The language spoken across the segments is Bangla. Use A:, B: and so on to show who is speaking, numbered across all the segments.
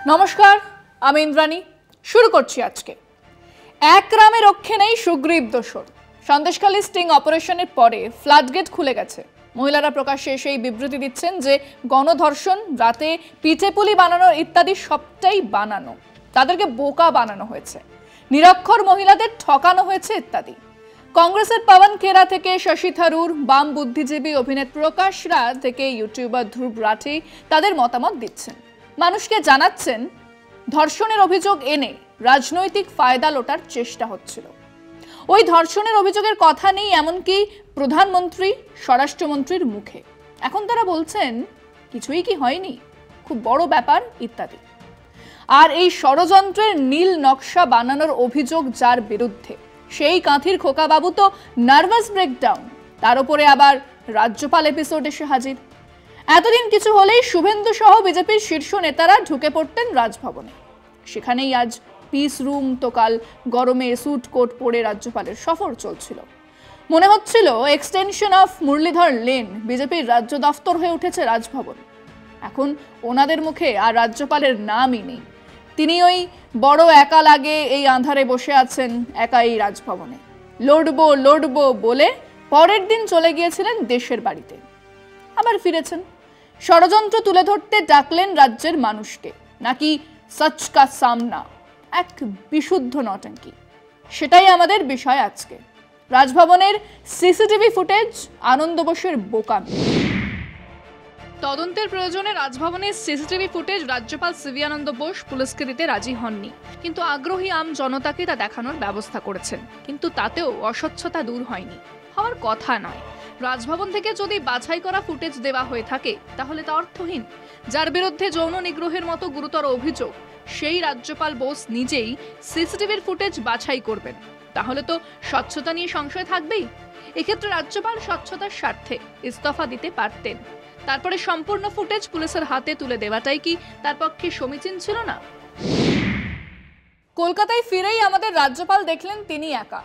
A: নমস্কার, আমি ইন্দ্রাণী। শুরু করছি আজকে। এক গ্রামে রক্ষে নেই সুগ্রীব দোসর। সন্দেশখালী স্টিং অপারেশনের পরে ফ্লাডগেট খুলে গেছে। মহিলারা প্রকাশ্যে সেই বিবৃতি দিচ্ছেন যে গণধর্ষণ, রাতে পিঠেপুলি বানানো ইত্যাদি সবটাই বানানো। তাদেরকে বোকা বানানো হয়েছে, নিরক্ষর মহিলাদের ঠকানো হয়েছে ইত্যাদি। কংগ্রেসের পবন খেরা থেকে শশী থারুর, বাম বুদ্ধিজীবী অভিনেতা প্রকাশ রায় থেকে ইউটিউবার ধ্রুব রাঠি তাদের মতামত দিচ্ছেন। মানুষকে জানাচ্ছেন ধর্ষণের অভিযোগ এনে রাজনৈতিক ফায়দা লোটার চেষ্টা হচ্ছিল। ওই ধর্ষণের অভিযোগের কথা নেই এমনকি প্রধানমন্ত্রী, স্বরাষ্ট্রমন্ত্রীর মুখে। এখন তারা বলছেন কিছুই কি হয়নি, খুব বড় ব্যাপার ইত্যাদি। আর এই ষড়যন্ত্রের নীল নকশা বানানোর অভিযোগ যার বিরুদ্ধে, সেই কাঁথির খোকাবাবু তো নার্ভাস ব্রেকডাউন। তার উপরে আবার রাজ্যপাল এপিসোড এসে হাজির। এতদিন কিছু হলেই শুভেন্দু সহ বিজেপির শীর্ষ নেতারা ঢুকে পড়তেন রাজভবনে। সেখানেই আজ পিস রুম তো কাল গরমে স্যুট কোট পরে রাজ্যপালের সফর চলছিল। মনে হচ্ছিল এক্সটেনশন অফ মুরলীধর লেন বিজেপির রাজ্য দফতর হয়ে উঠেছে রাজভবন। এখন ওনাদের মুখে আর রাজ্যপালের নামই নেই। তিনি ওই বড় একা লাগে এই আঁধারে বসে আছেন একা এই রাজভবনে। লড়বো লড়বো বলে পরের দিন চলে গিয়েছিলেন দেশের বাড়িতে, আবার ফিরেছেন। ষড়যন্ত্র তুলে ধরতে ডাকলেন রাজ্যের মানুষকে, নাকি সচ কা সামনা, এক বিশুদ্ধ নটাঙ্কি। সেটাই আমাদের বিষয় আজকে। রাজভবনের সিসিটিভি ফুটেজ, আনন্দ বোসের বোকামি। তদন্তের প্রয়োজনে রাজভবনের সিসিটিভি ফুটেজ রাজ্যপাল সিভি আনন্দ বোস পুলিশকে দিতে রাজি হননি, কিন্তু আগ্রহী আম জনতাকে তা দেখানোর ব্যবস্থা করেছেন। কিন্তু তাতেও অস্বচ্ছতা দূর হয়নি, হওয়ার কথা নয়। রাজভবন থেকে যদি বাছাই করা ফুটেজ দেওয়া হয়ে থাকে তাহলে তা অর্থহীন। যার বিরুদ্ধে যৌন নিগ্রহের মতো গুরুতর অভিযোগ, সেই রাজ্যপাল বোস নিজেই সিসিটিভির ফুটেজ বাছাই করবেন, তাহলে তো স্বচ্ছতা নিয়ে সংশয় থাকবেই। এক্ষেত্রে রাজ্যপাল স্বচ্ছতার স্বার্থে ইস্তফা দিতে পারতেন। তারপরে সম্পূর্ণ ফুটেজ পুলিশের হাতে তুলে দেওয়াটাই কি তার পক্ষে সমীচীন ছিল না? কলকাতায় ফিরেই আমাদের রাজ্যপাল দেখলেন তিনি একা।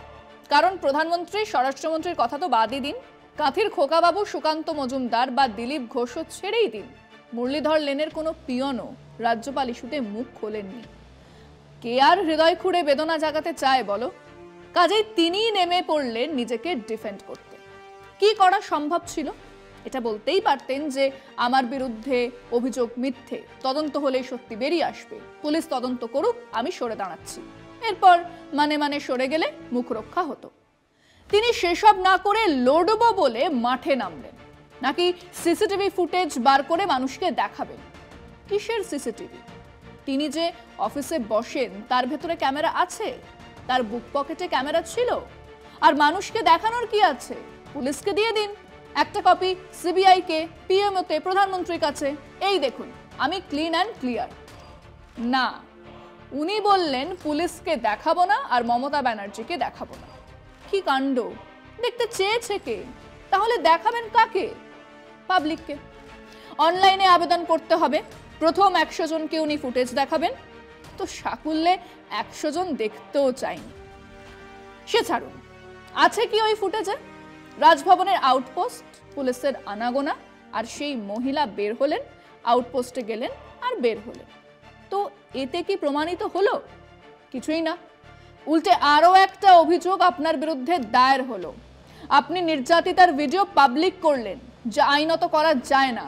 A: কারণ প্রধানমন্ত্রী, স্বরাষ্ট্রমন্ত্রীর কথা তো বাদই দিন, কাঁথির খোকাবাবু সুকান্ত মজুমদার বা দিলীপ ঘোষও ছেড়েই দিন, মুরলীধর লেনের কোনো পিয়নও রাজ্যপাল ইস্যুতে মুখ খোলেননি। কে আর হৃদয় খুঁড়ে বেদনা জাগাতে চায় বলো? কাজেই তিনিই নেমে পড়লেন নিজেকে ডিফেন্ড করতে। কি করা সম্ভব ছিল? এটা বলতেই পারতেন যে আমার বিরুদ্ধে অভিযোগ মিথ্যে, তদন্ত হলেই সত্যি বেরিয়ে আসবে, পুলিশ তদন্ত করুক, আমি সরে দাঁড়াচ্ছি। এরপর মানে সরে গেলে মুখ রক্ষা হতো। তিনি সেসব না করে লড়বো বলে মাঠে নামলেন। নাকি সিসিটিভি ফুটেজ বার করে মানুষকে দেখাবেন? কিসের সিসিটিভি? তিনি যে অফিসে বসেন তার ভেতরে ক্যামেরা আছে, তার বুক পকেটে ক্যামেরা ছিল। আর মানুষকে দেখানোর কি আছে? পুলিশকে দিয়ে দিন একটা কপি, সিবিআই কে, পিএমওতে, প্রধানমন্ত্রীর কাছে, এই দেখুন আমি ক্লিন অ্যান্ড ক্লিয়ার। না, উনি বললেন পুলিশকে দেখাবো না আর মমতা ব্যানার্জিকে দেখাবো না। কি কাণ্ড! দেখতে চেয়েছে কে? তাহলে দেখাবেন কাকে? পাবলিককে। অনলাইনে আবেদন করতে হবে, প্রথম 100 জনকে উনি ফুটেজ দেখাবেন। তো সাকুল্যে 100 জন দেখতেও চাইনি। সে ছাড়ুন, আছে কি ওই ফুটেজে? রাজভবনের আউটপোস্ট, পুলিশের আনাগোনা, আর সেই মহিলা বের হলেন, আউটপোস্টে গেলেন আর বের হলেন। তো এতে কি প্রমাণিত হলো? কিছুই না। উল্টে আরো একটা অভিযোগ আপনার বিরুদ্ধে দায়ের হলো। আপনি নির্যাতিতার ভিডিও পাবলিক করলেন, যা আইনত করা যায় না।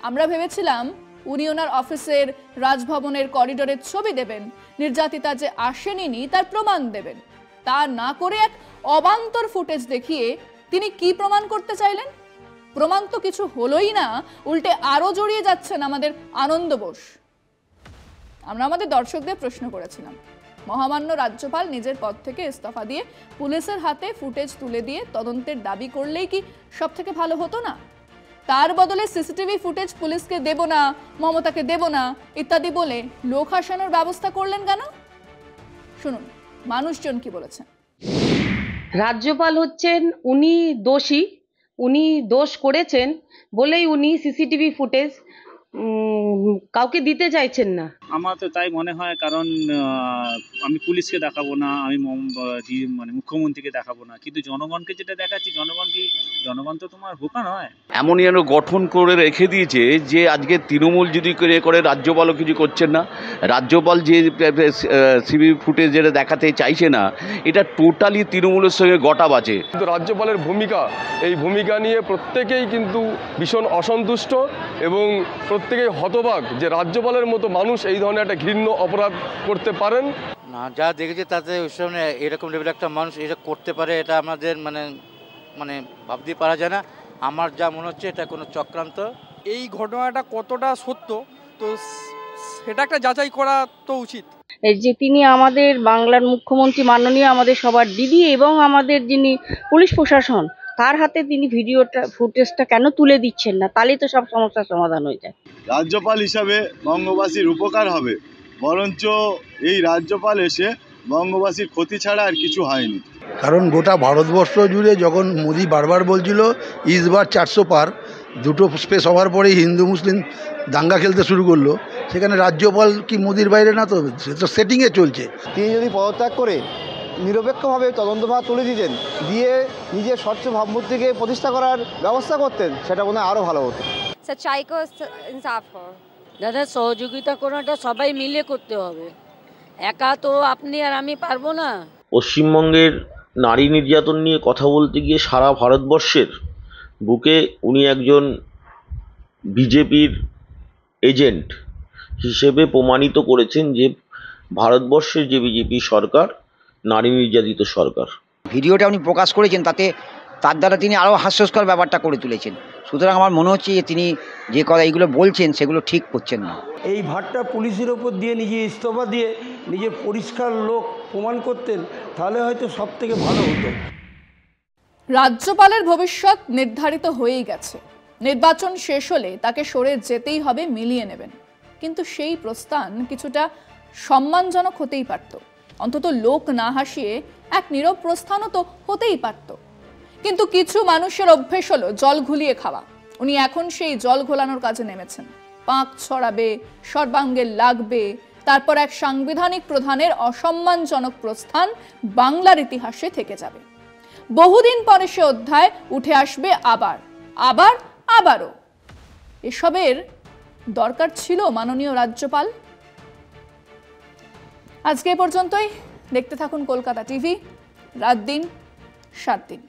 A: আমরা ভেবেছিলাম উনি ওনার অফিসের, রাজভবনের করিডোরের ছবি দেবেন, নির্যাতিতা যে আসেনি তার প্রমাণ দেবেন। তা না করে এক অবান্তর ফুটেজ দেখিয়ে তিনি কি প্রমাণ করতে চাইলেন? প্রমাণ তো কিছু হলোই না, উল্টে আরো জড়িয়ে যাচ্ছেন আমাদের আনন্দ বোস। আমরা আমাদের দর্শকদের প্রশ্ন করেছিলাম, মহামান্য রাজ্যপাল নিজের পদ থেকে ইস্তফা দিয়ে পুলিশের হাতে ফুটেজ তুলে দিয়ে তদন্তের দাবি করলেই কি সব থেকে ভালো হতো না? তার বদলে সিসিটিভি ফুটেজ পুলিশকে দেব না, মমতাকে দেব না ইত্যাদি বলে লোক হাসানোর ব্যবস্থা করলেন কেন? শুনুন মানুষজন কি বলেছেন।
B: রাজ্যপাল হচ্ছেন উনি দোষী, উনি দোষ করেছেন বলেই উনি সিসিটিভি ফুটেজ কাউকে দিতে চাইছেন না।
C: আমার তো তাই মনে হয়, কারণ আমি পুলিশকে দেখাবো না, আমি মানে মুখ্যমন্ত্রীকে দেখাবো না, কিন্তু জনগণকে যেটা দেখাচ্ছি, জনগণ তো তোমার বোকা নয়।
D: এমনই যেন গঠন করে রেখে দিয়েছে যে আজকে তৃণমূল যদি করে রাজ্যপালও কিছু করছেন না। রাজ্যপাল যে সিভি ফুটেজ যেটা দেখাতে চাইছে না, এটা টোটালি তৃণমূলের সঙ্গে গটা বাজে।
E: কিন্তু রাজ্যপালের ভূমিকা, এই ভূমিকা নিয়ে প্রত্যেকেই কিন্তু ভীষণ অসন্তুষ্ট এবং প্রত্যেকেই হতবাক যে রাজ্যপালের মতো মানুষ এই ধরনের একটা ঘৃণ্য অপরাধ করতে পারেন
F: না। যা দেখেছি তাতে ওই সামনে এরকম লেভেল একটা মানুষ এটা করতে পারে, এটা আমাদের মানে ভাবতেই পারা যায় না। আমার যা মনে হচ্ছে এটা কোনো চক্রান্ত।
G: এই ঘটনাটা কতটা সত্য, তো সেটা একটা যাচাই করা তো উচিত।
B: এই যে তিনি আমাদের বাংলার মুখ্যমন্ত্রী মাননীয় আমাদের সবার দিদি এবং আমাদের যিনি পুলিশ প্রশাসন, তার হাতে তিনি ফুটেজটা কেন তুলে দিচ্ছেন না? তাহলেই তো সব সমস্যার সমাধান হয়ে যায়।
H: রাজ্যপাল হিসাবে বঙ্গবাসীর উপকার হবে, বরঞ্চ এই রাজ্যপাল এসে বঙ্গবাসীর ক্ষতি ছাড়া আর কিছু হয়নি।
I: কারণ গোটা ভারতবর্ষ জুড়ে যখন মোদি বারবার বলছিল ইসবার 400 পার, দুটো স্পেস হওয়ার পরেই হিন্দু মুসলিম দাঙ্গা খেলতে শুরু করলো, সেখানে রাজ্যপাল কি মোদির বাইরে না? তো সে তো সেটিংয়ে চলছে।
J: তিনি যদি পদত্যাগ করে নিরপেক্ষভাবে তদন্তভার তুলে দিতেন, দিয়ে নিজের স্বচ্ছ ভাবমূর্তিকে প্রতিষ্ঠা করার ব্যবস্থা করতেন, সেটা মনে হয় আরও ভালো হতো।
K: सच्चाई को इंसाफ हो।
L: দাদা, সহযোগিতা করাটা সবাই মিলে করতে হবে, একা তো আপনি আর আমি পারবো না।
M: পশ্চিমবঙ্গের নারী নির্যাতন নিয়ে কথা বলতে গিয়ে সারা ভারতবর্ষের বুকে উনি একজন বিজেপির এজেন্ট হিসেবে প্রমাণিত করেছেন যে ভারতবর্ষের যে বিজেপি সরকার নারী নির্যাতিত সরকার।
N: ভিডিওটা উনি প্রকাশ করেছেন, তার দ্বারা তিনি আরও হাস্যস্কর ব্যাপারটা করে তুলেছেন। সুতরাং আমার মনে হচ্ছে যে তিনি যে কথা এইগুলো বলছেন সেগুলো ঠিক করছেন না।
O: এই ভারটা পুলিশের ওপর দিয়ে নিজে ইস্তফা দিয়ে নিজে পরিষ্কার লোক প্রমাণ করতেন, তাহলে হয়তো সব থেকে ভালো হতো।
A: রাজ্যপালের ভবিষ্যৎ নির্ধারিত হয়েই গেছে। নির্বাচন শেষ হলে তাকে সরে যেতেই হবে, মিলিয়ে নেবেন। কিন্তু সেই প্রস্থান কিছুটা সম্মানজনক হতেই পারত, অন্তত লোক না হাসিয়ে এক নীরব প্রস্থানও তো হতেই পারত। কিন্তু কিছু মানুষের অভ্যেস হলো জল ঘুলিয়ে খাওয়া। উনি এখন সেই জল ঘোলানোর কাজে নেমেছেন। পাঁক ছড়াবে, সর্বাঙ্গে লাগবে, তারপর এক সাংবিধানিক প্রধানের অসম্মানজনক প্রস্থান বাংলার ইতিহাসে থেকে যাবে। বহুদিন পরে সে অধ্যায় উঠে আসবে আবারও। এসবের দরকার ছিল মাননীয় রাজ্যপাল? আজকে এ পর্যন্তই। দেখতে থাকুন কলকাতা টিভি, রাত দিন 7 দিন।